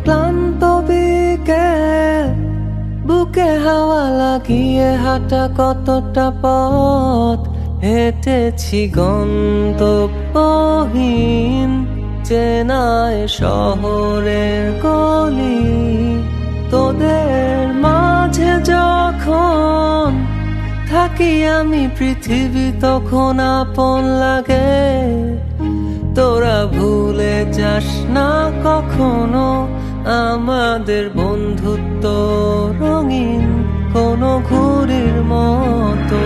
ক্লান্ত বিকেল, বুকে হাওয়া লাগিয়ে হাঁটা কতটা পথ হেঁটেছি গন্তব্যহীন চেনায় শহরের গলি। তোদের মাঝে যখন থাকি আমি পৃথিবী তখন আপন লাগে। তোরা ভুলে যাস না কখনো আমাদের বন্ধুত্ব রঙিন কোনো ঘুড়ির মতো।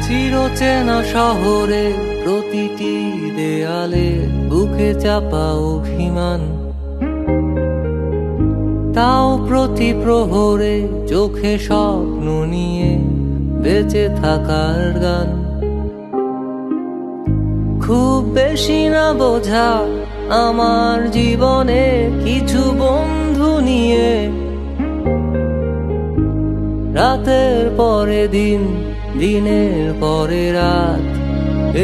চিরচেনা শহরে প্রতিটি দেয়ালে বুকে চাপা অভিমান, তাও প্রতি প্রহরে চোখে স্বপ্ন নিয়ে বেঁচে থাকার গান। খুব বেশি না বোঝা আমার জীবনে কিছু বন্ধু নিয়ে রাতের পরে দিন, দিনের পরে রাত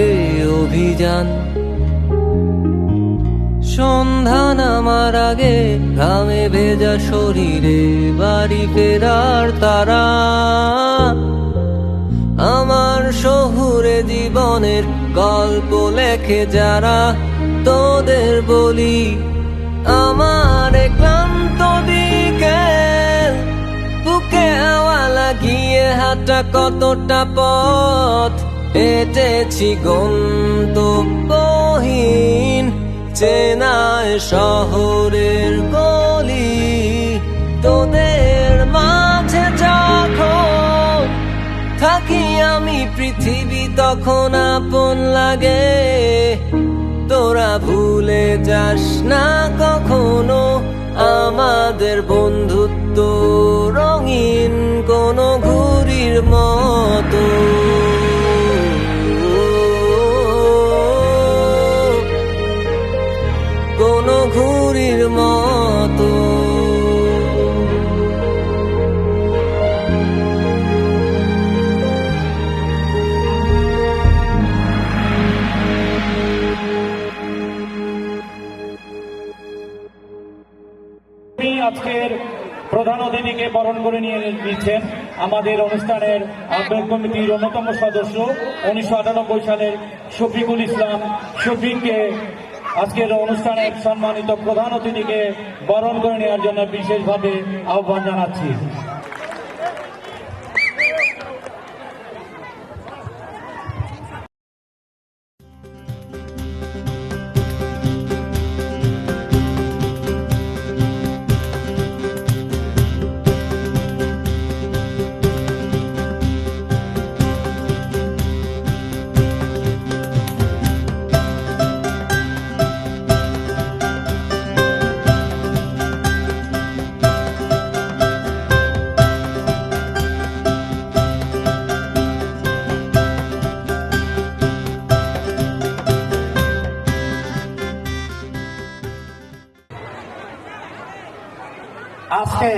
এই অভিযান। সন্ধ্যা নামার আগে ঘামে ভেজা শরীরে বাড়ি ফেরার তারা। আমার শহুরে জীবনের গল্প লেখে যারা, তোদের বলি আমার ক্লান্ত বিকেল, বুকে হাওয়া লাগিয়ে হাঁটা কতটা পথ হেঁটেছি গন্তব্যহীন চেনায় শহরের গলি। তোদের মাঝে যখন থাকি আমি পৃথিবী তখন আপন লাগে। তোরা ভুলে যাস না কখনো আমাদের বন্ধুত্ব রঙিন কোনো ঘুড়ির মতো। কোনো ঘুড়ির মতো। আজকের প্রধান অতিথিকে বরণ করে নিয়ে নিচ্ছেন আমাদের অনুষ্ঠানের আহ্বায়ক কমিটির অন্যতম সদস্য 1998 সালের শফিকুল ইসলাম শফিককে আজকের অনুষ্ঠানের সম্মানিত প্রধান অতিথিকে বরণ করে নেওয়ার জন্য বিশেষভাবে আহ্বান জানাচ্ছি। আজকে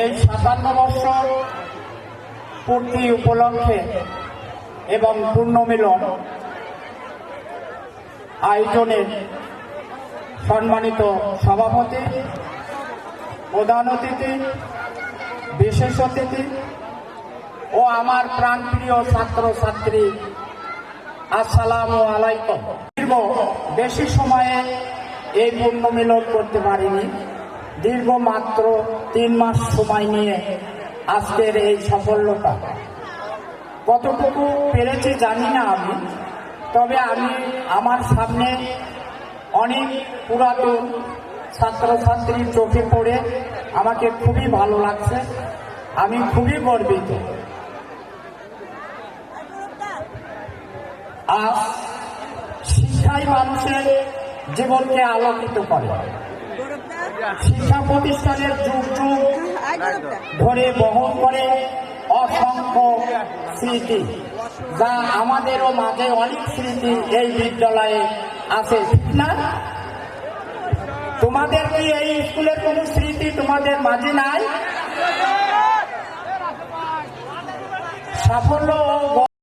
এই 57 বছর পূর্তি উপলক্ষে এবং পুণ্যমিলন আয়োজনের সম্মানিত সভাপতি, প্রধান অতিথি, বিশেষ অতিথি ও আমার প্রাণপ্রিয় ছাত্রছাত্রী, আসসালামু আলাইকুম। বেশি সময়ে এই পুণ্যমিলন করতে পারিনি, দীর্ঘ মাত্র 3 মাস সময় নিয়ে আজকের এই সফলতা। কতটুকু পেরেছি জানি না আমি, তবে আমি আমার সামনে অনেক পুরাতন ছাত্রছাত্রীর চোখে পড়ে আমাকে খুবই ভালো লাগছে, আমি খুবই গর্বিত। আজ শিক্ষাই মানুষের জীবনকে আলোকিত করে। শিক্ষা প্রতিষ্ঠানের যুগ যুগ ধরে বহন করে অসংখ্য স্মৃতি, যা আমাদেরও মাঝে অনেক স্মৃতি এই বিদ্যালয়ে আছে, ঠিক না? তোমাদের কি এই স্কুলের কোন স্মৃতি তোমাদের মাঝে নাই? সাফল্য ও